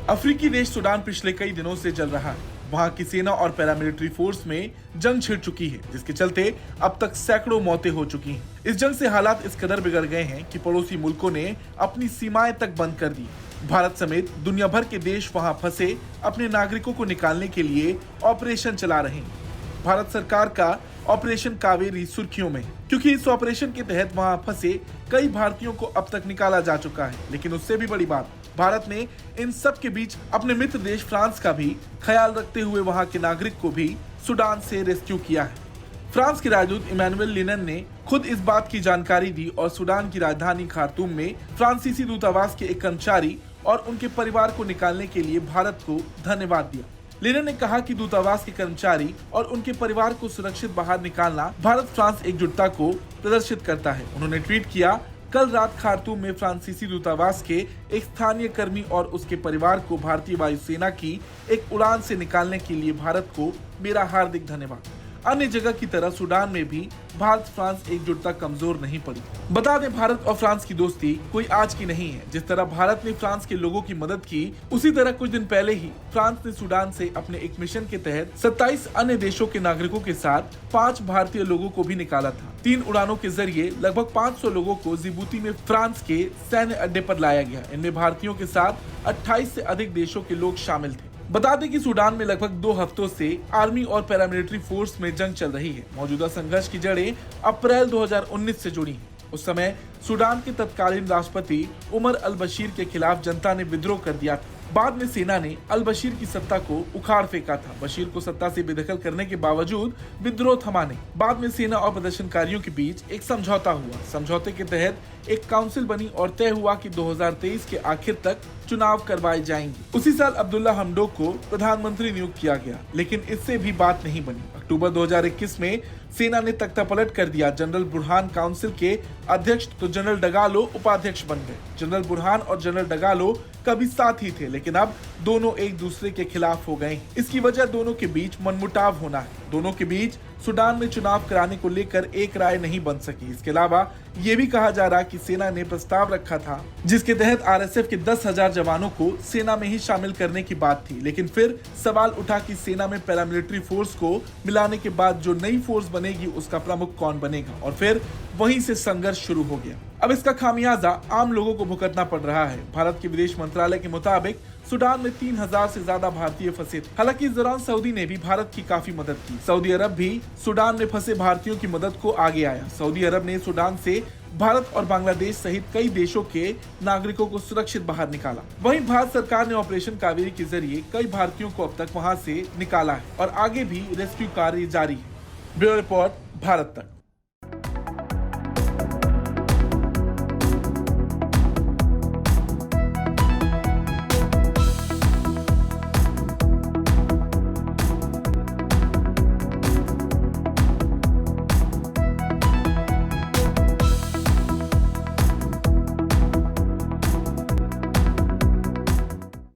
अफ्रीकी देश सूडान पिछले कई दिनों से जल रहा है। वहां की सेना और पैरामिलिट्री फोर्स में जंग छिड़ चुकी है, जिसके चलते अब तक सैकड़ों मौतें हो चुकी हैं। इस जंग से हालात इस कदर बिगड़ गए हैं कि पड़ोसी मुल्कों ने अपनी सीमाएं तक बंद कर दी। भारत समेत दुनिया भर के देश वहां फंसे अपने नागरिकों को निकालने के लिए ऑपरेशन चला रहे हैं। भारत सरकार का ऑपरेशन कावेरी सुर्खियों में, क्योंकि इस ऑपरेशन के तहत वहां फंसे कई भारतीयों को अब तक निकाला जा चुका है। लेकिन उससे भी बड़ी बात, भारत ने इन सब के बीच अपने मित्र देश फ्रांस का भी ख्याल रखते हुए वहां के नागरिक को भी सूडान से रेस्क्यू किया है। फ्रांस के राजदूत इमैनुअल लिनन ने खुद इस बात की जानकारी दी और सूडान की राजधानी खार्तूम में फ्रांसीसी दूतावास के एक कर्मचारी और उनके परिवार को निकालने के लिए भारत को धन्यवाद दिया। लिनन ने कहा कि दूतावास के कर्मचारी और उनके परिवार को सुरक्षित बाहर निकालना भारत फ्रांस एकजुटता को प्रदर्शित करता है। उन्होंने ट्वीट किया, कल रात खार्तूम में फ्रांसीसी दूतावास के एक स्थानीय कर्मी और उसके परिवार को भारतीय वायुसेना की एक उड़ान से निकालने के लिए भारत को मेरा हार्दिक धन्यवाद। अन्य जगह की तरह सूडान में भी भारत फ्रांस एकजुटता कमजोर नहीं पड़ी। बता दें, भारत और फ्रांस की दोस्ती कोई आज की नहीं है। जिस तरह भारत ने फ्रांस के लोगों की मदद की, उसी तरह कुछ दिन पहले ही फ्रांस ने सूडान से अपने एक मिशन के तहत 27 अन्य देशों के नागरिकों के साथ 5 भारतीय लोगों को भी निकाला था। 3 उड़ानों के जरिए लगभग 500 लोगों को जिबूती में फ्रांस के सैन्य अड्डे पर लाया गया। इनमें भारतीयों के साथ 28 से अधिक देशों के लोग शामिल थे। बता दें कि सूडान में लगभग 2 हफ्तों से आर्मी और पैरामिलिट्री फोर्स में जंग चल रही है। मौजूदा संघर्ष की जड़ें अप्रैल 2019 से जुड़ी हैं। उस समय सूडान के तत्कालीन राष्ट्रपति उमर अल बशीर के खिलाफ जनता ने विद्रोह कर दिया था। बाद में सेना ने अल बशीर की सत्ता को उखाड़ फेंका था। बशीर को सत्ता से बेदखल करने के बावजूद विद्रोह थमा नहीं। बाद में सेना और प्रदर्शनकारियों के बीच एक समझौता हुआ। समझौते के तहत एक काउंसिल बनी और तय हुआ कि 2023 के आखिर तक चुनाव करवाए जाएंगे। उसी साल अब्दुल्ला हमडोक को प्रधानमंत्री नियुक्त किया गया, लेकिन इससे भी बात नहीं बनी। अक्टूबर 2021 में सेना ने तख्तापलट कर दिया। जनरल बुरहान काउंसिल के अध्यक्ष तो जनरल डगालो उपाध्यक्ष बन गए। जनरल बुरहान और जनरल डगालो कभी साथ ही थे, लेकिन अब दोनों एक दूसरे के खिलाफ हो गए। इसकी वजह दोनों के बीच मनमुटाव होना है। दोनों के बीच सूडान में चुनाव कराने को लेकर एक राय नहीं बन सकी। इसके अलावा ये भी कहा जा रहा कि सेना ने प्रस्ताव रखा था जिसके तहत आरएसएफ के 10,000 जवानों को सेना में ही शामिल करने की बात थी। लेकिन फिर सवाल उठा कि सेना में पैरामिलिट्री फोर्स को मिलाने के बाद जो नई फोर्स बनेगी उसका प्रमुख कौन बनेगा, और फिर वहीं से संघर्ष शुरू हो गया। अब इसका खामियाजा आम लोगों को भुगतना पड़ रहा है। भारत के विदेश मंत्रालय के मुताबिक सूडान में 3000 से ज्यादा भारतीय फंसे थे। हालांकि इस दौरान सऊदी ने भी भारत की काफी मदद की। सऊदी अरब भी सूडान में फंसे भारतीयों की मदद को आगे आया। सऊदी अरब ने सूडान से भारत और बांग्लादेश सहित कई देशों के नागरिकों को सुरक्षित बाहर निकाला। वहीं भारत सरकार ने ऑपरेशन कावेरी के जरिए कई भारतीयों को अब तक वहां से निकाला है और आगे भी रेस्क्यू कार्य जारी है। ब्यूरो रिपोर्ट, भारत तक।